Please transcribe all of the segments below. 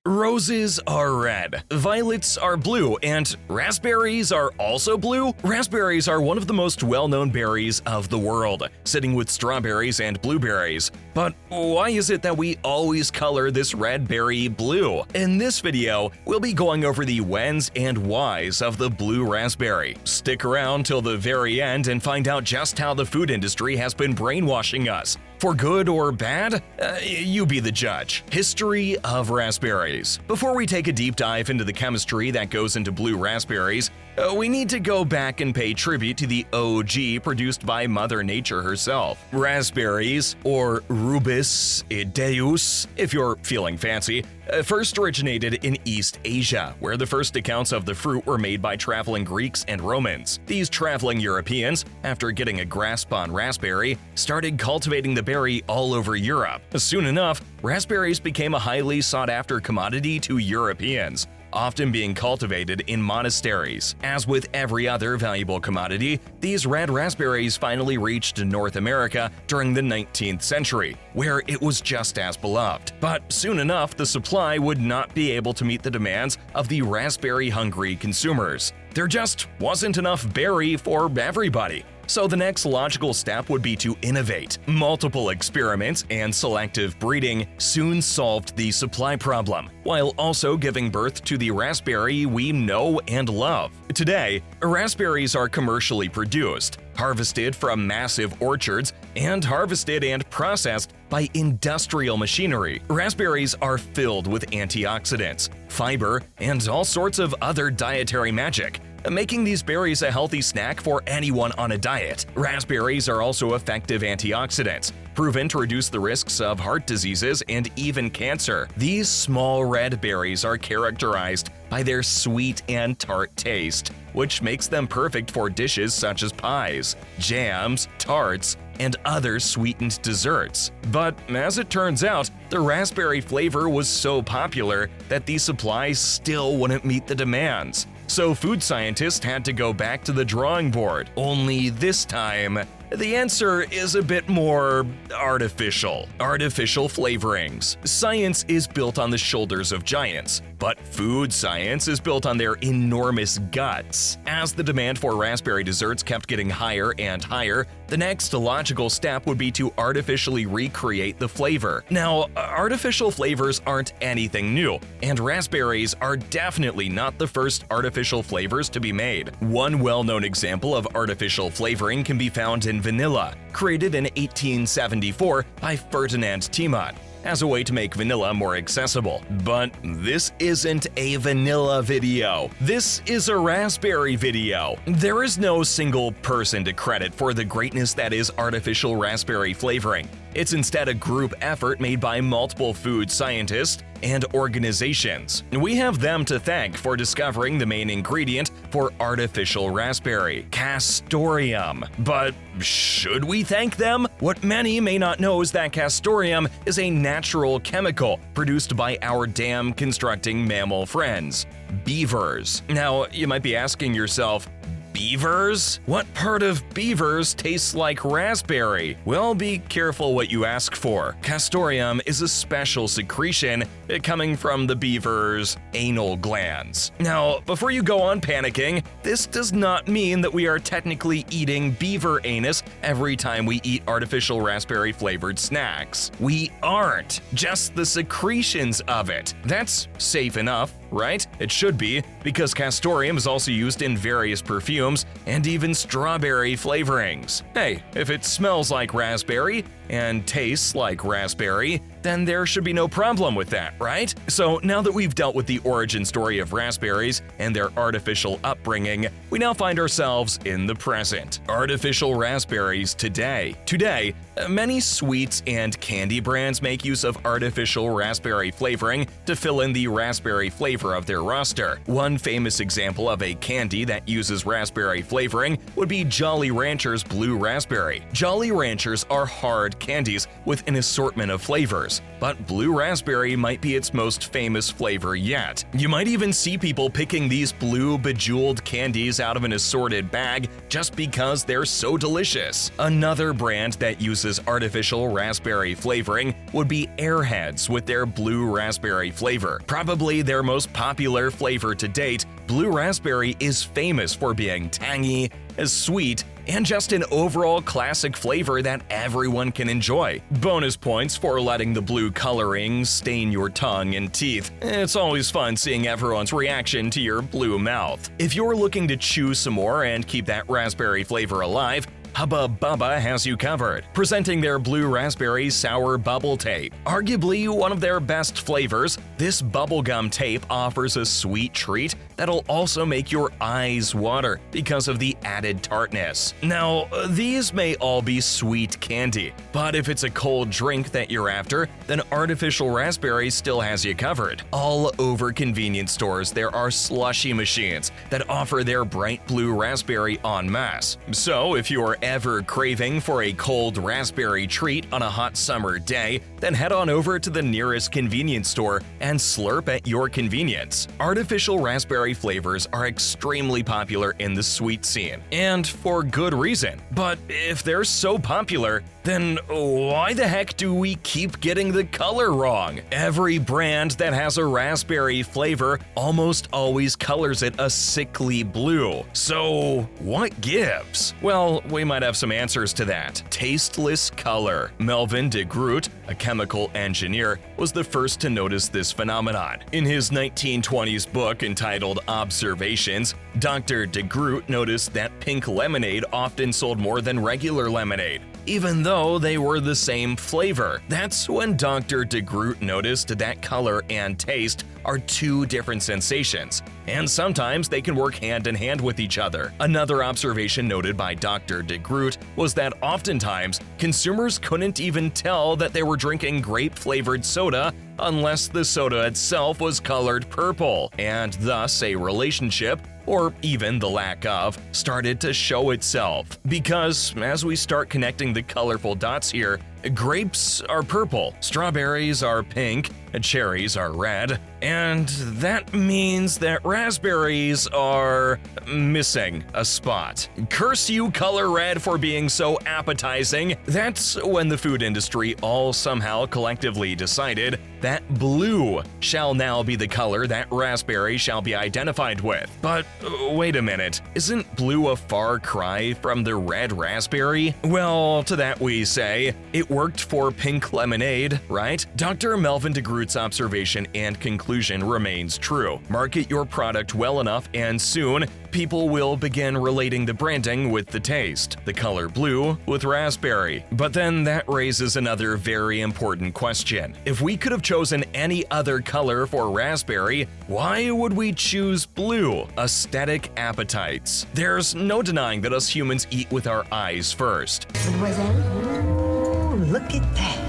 Roses are red, violets are blue, and raspberries are also blue? Raspberries are one of the most well-known berries of the world, sitting with strawberries and blueberries. But why is it that we always color this red berry blue? In this video, we'll be going over the whens and whys of the blue raspberry. Stick around till the very end and find out just how the food industry has been brainwashing us. For good or bad? You be the judge. History of raspberries. Before we take a deep dive into the chemistry that goes into blue raspberries, we need to go back and pay tribute to the OG produced by Mother Nature herself. Raspberries, or Rubus idaeus, if you're feeling fancy, first originated in East Asia, where the first accounts of the fruit were made by traveling Greeks and Romans. These traveling Europeans, after getting a grasp on raspberry, started cultivating the berry all over Europe. Soon enough, raspberries became a highly sought-after commodity to Europeans, often being cultivated in monasteries. As with every other valuable commodity, these red raspberries finally reached North America during the 19th century, where it was just as beloved. But soon enough, the supply would not be able to meet the demands of the raspberry-hungry consumers. There just wasn't enough berry for everybody. So the next logical step would be to innovate. Multiple experiments and selective breeding soon solved the supply problem, while also giving birth to the raspberry we know and love. Today, raspberries are commercially produced, harvested from massive orchards, and harvested and processed by industrial machinery. Raspberries are filled with antioxidants, fiber, and all sorts of other dietary magic, making these berries a healthy snack for anyone on a diet. Raspberries are also effective antioxidants, proven to reduce the risks of heart diseases and even cancer. These small red berries are characterized by their sweet and tart taste, which makes them perfect for dishes such as pies, jams, tarts, and other sweetened desserts. But as it turns out, the raspberry flavor was so popular that the supply still wouldn't meet the demands. So food scientists had to go back to the drawing board. Only this time, the answer is a bit more artificial. Artificial flavorings. Science is built on the shoulders of giants, but food science is built on their enormous guts. As the demand for raspberry desserts kept getting higher and higher, the next logical step would be to artificially recreate the flavor. Now, artificial flavors aren't anything new, and raspberries are definitely not the first artificial flavors to be made. One well-known example of artificial flavoring can be found in vanilla, created in 1874 by Ferdinand Tiemot as a way to make vanilla more accessible. But this isn't a vanilla video. This is a raspberry video. There is no single person to credit for the greatness that is artificial raspberry flavoring. It's instead a group effort made by multiple food scientists and organizations. We have them to thank for discovering the main ingredient for artificial raspberry, castoreum. But should we thank them? What many may not know is that castoreum is a natural chemical produced by our dam-constructing mammal friends, beavers. Now, you might be asking yourself, beavers? What part of beavers tastes like raspberry? Well, be careful what you ask for. Castoreum is a special secretion coming from the beaver's anal glands. Now, before you go on panicking, this does not mean that we are technically eating beaver anus every time we eat artificial raspberry flavored snacks. We aren't, just the secretions of it. That's safe enough, right? It should be, because castoreum is also used in various perfumes and even strawberry flavorings. Hey, if it smells like raspberry and tastes like raspberry, then there should be no problem with that, right? So now that we've dealt with the origin story of raspberries and their artificial upbringing, we now find ourselves in the present. Artificial raspberries today. Today, many sweets and candy brands make use of artificial raspberry flavoring to fill in the raspberry flavor of their roster. One famous example of a candy that uses raspberry flavoring would be Jolly Ranchers Blue Raspberry. Jolly Ranchers are hard candies with an assortment of flavors. delicious, but blue raspberry might be its most famous flavor yet. You might even see people picking these blue bejeweled candies out of an assorted bag just because they're so delicious. Another brand that uses artificial raspberry flavoring would be Airheads with their blue raspberry flavor. Probably their most popular flavor to date, blue raspberry is famous for being tangy, sweet, and just an overall classic flavor that everyone can enjoy. Bonus points for letting the blue coloring stain your tongue and teeth. It's always fun seeing everyone's reaction to your blue mouth. If you're looking to chew some more and keep that raspberry flavor alive, Hubba Bubba has you covered, presenting their blue raspberry sour bubble tape. Arguably one of their best flavors, this bubblegum tape offers a sweet treat that'll also make your eyes water because of the added tartness. Now, these may all be sweet candy, but if it's a cold drink that you're after, then artificial raspberry still has you covered. All over convenience stores, there are slushy machines that offer their bright blue raspberry en masse. So if you're ever craving for a cold raspberry treat on a hot summer day, then head on over to the nearest convenience store and slurp at your convenience. Artificial raspberry flavors are extremely popular in the sweet scene, and for good reason. But if they're so popular, then why the heck do we keep getting the color wrong? Every brand that has a raspberry flavor almost always colors it a sickly blue. So what gives? Well, we might have some answers to that. Tasteless color. Melvin de Groot, a chemical engineer, was the first to notice this phenomenon. In his 1920s book entitled Observations, Dr. de Groot noticed that pink lemonade often sold more than regular lemonade, even though they were the same flavor. That's when Dr. de Groot noticed that color and taste are two different sensations, and sometimes they can work hand in hand with each other. Another observation noted by Dr. de Groot was that oftentimes consumers couldn't even tell that they were drinking grape-flavored soda unless the soda itself was colored purple, and thus a relationship, or even the lack of, started to show itself. Because as we start connecting the colorful dots here, grapes are purple, strawberries are pink, cherries are red, and that means that raspberries are missing a spot. Curse you, color red, for being so appetizing. That's when the food industry all somehow collectively decided that blue shall now be the color that raspberry shall be identified with. But wait a minute, isn't blue a far cry from the red raspberry? Well, to that we say, it worked for pink lemonade, right? Dr. Melvin de Groot's observation and conclusion remains true. Market your product well enough and soon, people will begin relating the branding with the taste, the color blue with raspberry. But then that raises another very important question. If we could have chosen any other color for raspberry, why would we choose blue? Aesthetic appetites. There's no denying that us humans eat with our eyes first. Mademoiselle, ooh, look at that.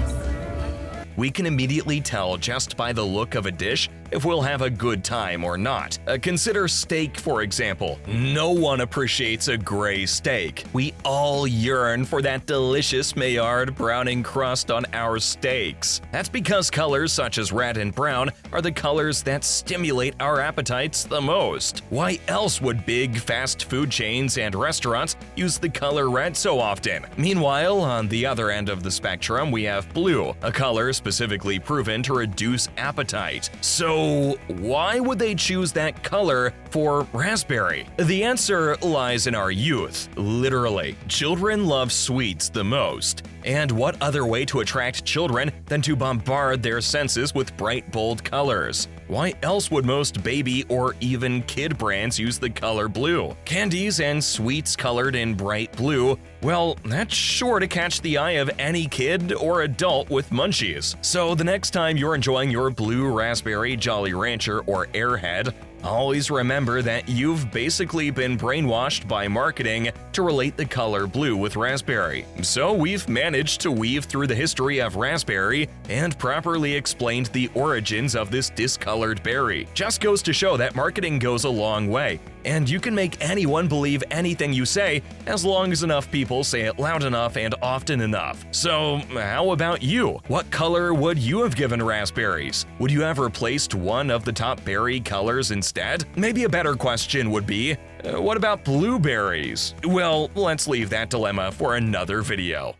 We can immediately tell just by the look of a dish if we'll have a good time or not. Consider steak, for example. No one appreciates a gray steak. We all yearn for that delicious Maillard browning crust on our steaks. That's because colors such as red and brown are the colors that stimulate our appetites the most. Why else would big fast food chains and restaurants use the color red so often? Meanwhile, on the other end of the spectrum, we have blue, a color specifically proven to reduce appetite. So why would they choose that color for raspberry? The answer lies in our youth. Literally, children love sweets the most. And what other way to attract children than to bombard their senses with bright, bold colors? Why else would most baby or even kid brands use the color blue? Candies and sweets colored in bright blue, well, that's sure to catch the eye of any kid or adult with munchies. So the next time you're enjoying your blue raspberry Jolly Rancher or Airhead, always remember that you've basically been brainwashed by marketing to relate the color blue with raspberry. So we've managed to weave through the history of raspberry and properly explained the origins of this discolored berry. Just goes to show that marketing goes a long way. and you can make anyone believe anything you say as long as enough people say it loud enough and often enough. So, how about you? What color would you have given raspberries? Would you have replaced one of the top berry colors instead? Maybe a better question would be, what about blueberries? Well, let's leave that dilemma for another video.